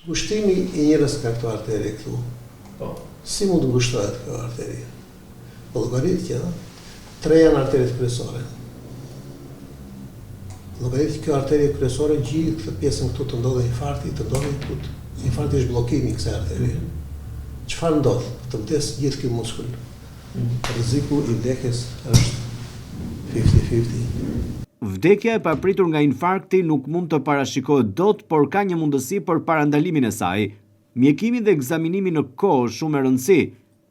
Ngushtimi I njerëz ka këto arteri këtu. Po. Si mund të ngushtohet kjo arteri? Po llogarit që 3 janë arteret kryesore. Llogarit kjo arteri kryesore gjithë këtë pjesën këtu të ndodhe infarkti, të ndodhe këtu. Infarkti është bllokimi I kësaj arterie. Çfarë ndodh? Të vdes gjithë ky muskull. Rreziku I vdekjes është 50-50. Vdekja e papritur nga infarkti nuk mund të parashikohet dot, por ka një mundësi për parandalimin e saj. Mjekimi dhe ekzaminimi në kohë shumë e rëndësi.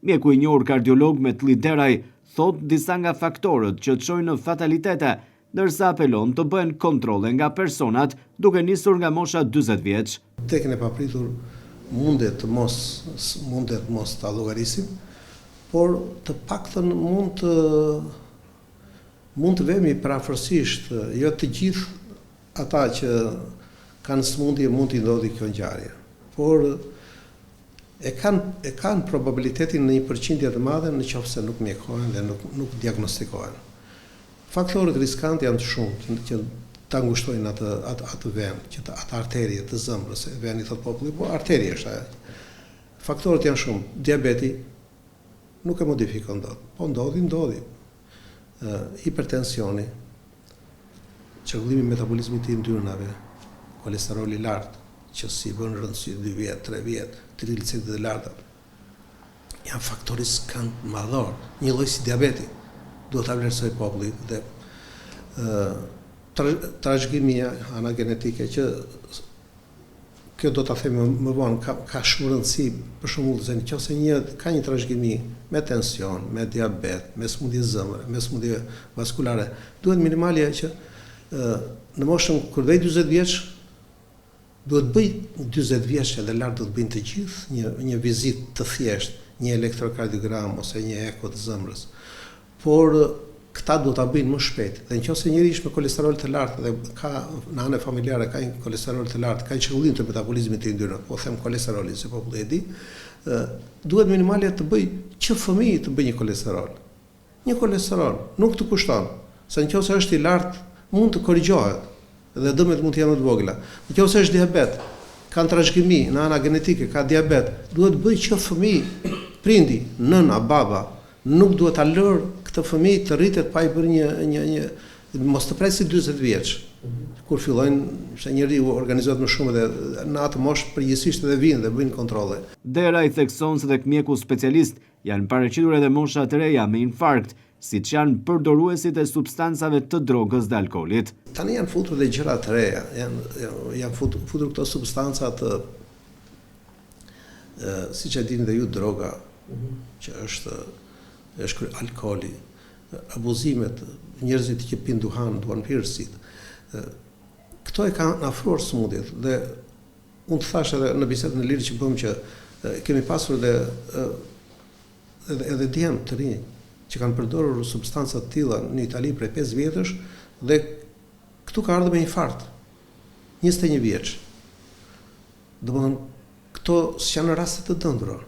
Mjeku I njohur kardiolog Metli Deraj thot disa nga faktorët që çojnë në fatalitete, ndërsa apelon të bëhen kontrolle nga personat duke nisur nga mosha 40 vjeç. Vdekjen e papritur mundet mos ta llogarisim, por të paktën mund të vemi parafërsisht, jo të gjithë ata që kanë smundje mund t'i ndodhi kjo ngjarje, por e kanë probabilitetin në 1% të madhe nëse nuk mjekohen dhe nuk diagnostikohen. Faktorët riskantë janë të shumë që ta ngushtojnë atë ven, që atë arterie të zëmrës, veni thot populli, po arterie është ajo. Faktorët janë shumë. Diabeti nuk e modifikon dot, po ndodhi. Hipertensioni, çrregullimi I metabolizmit të yndyrnave, kolesteroli I lartë, që si bën rëndësi 2 vjet, 3 vjet, trigliceridet e larta. Janë faktorë skand madhor, një lloj si diabeti. Duhet ta vlerësoj populli dhe trashëgimia ana genetike që kjo do ta them më vonë ka shumë rëndësi, për shembull, se nëse ka një trashëgimi me tension, me diabet, me smundje zemre, me smundje vaskulare, duhet minimalja që në moshën kur vej 40 vjeç duhet bëj 40 vjeç edhe lart do të bëjnë të gjithë një vizitë të thjeshtë, një elektrokardiogram ose një eko të zemrës. Por këta duhet ta bëjnë më shpejt. Dhe nëse njëri është me kolesterol të lartë dhe ka në anë familjare ka një kolesterol të lartë, ka një çrregullim të metabolizmit të yndyrnave, po them kolesterolin se populli e di, duhet minimale të bëj që fëmijë të bëjë një kolesterol. Një kolesterol nuk të kushton, se nëse është I lartë mund të korrigjohet dhe dëmet mund të jenë më të vogla. Nëse është diabet, kanë trashëgimi në ana genetike, ka diabet, duhet bëj që fëmijë, prindi, nëna, baba, nuk duhet ta lërë këtë fëmijë të rritet pa I bërë një mos të presi 40 vjeç. Kur fillojnë, se njeriu organizohet më shumë dhe në atë moshë përgjithsisht edhe vinë dhe bëjnë kontrolle. Deraj thekson se tek mjeku specialist janë paraqitur edhe mosha të reja me infarkt, siç janë përdoruesit e substancave të drogës dhe alkoolit. Tani janë futur dhe gjëra të reja, janë futur këto substanca të siç e dini dhe ju droga, që është alkooli, abuzimet, njerëzit që pinë duhan, duan pirësit. Këto e kanë afruar smundjet dhe unë të thash edhe në bisedën e lirë që bëm që kemi pasur edhe djemë të rinj që kanë përdorur substanca të tilla në Itali prej 5 vjetësh dhe këtu ka ardhur me infarkt. 21 vjeç. Domethënë këto janë raste të dëndura,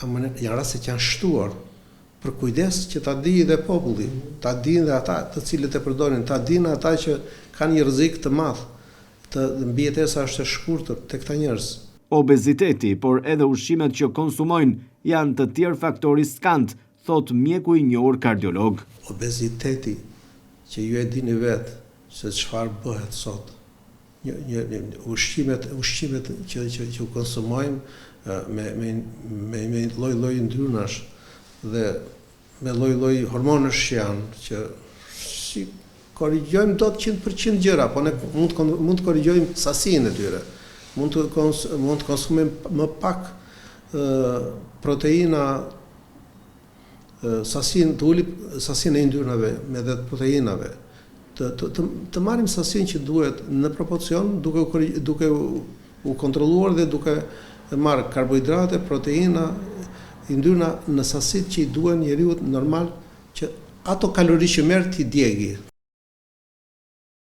janë raste që janë shtuar për kujdes që ta di dhe populli, ta dinë dhe ata të cilët e përdorin, ta dinë ata që kanë një rrezik të madh, mbijetesa është e shkurtër tek këta njerëz. Obeziteti, por edhe ushqimet që konsumojnë janë të tjerë faktorë skand, thot mjeku I njohur kardiolog. Obeziteti që ju e dini vetë se çfarë bëhet sot. Ushqimet që konsumojmë me lloj-lloj ndrynash dhe me lloj-lloj hormonësh që janë që si korrigjojmë dot 100% gjëra, po ne mund të korrigjojmë sasinë e tyre. Mund të konsumojmë më pak proteina, sasinë e yndyrnave me dhe proteinave. Të marrim sasinë që duhet në proporcion duke u kontrolluar dhe duke marrë karbohidrate, proteina, yndyrna në sasitë që I duhen njeriu normal që ato kalori që merr ti djegi.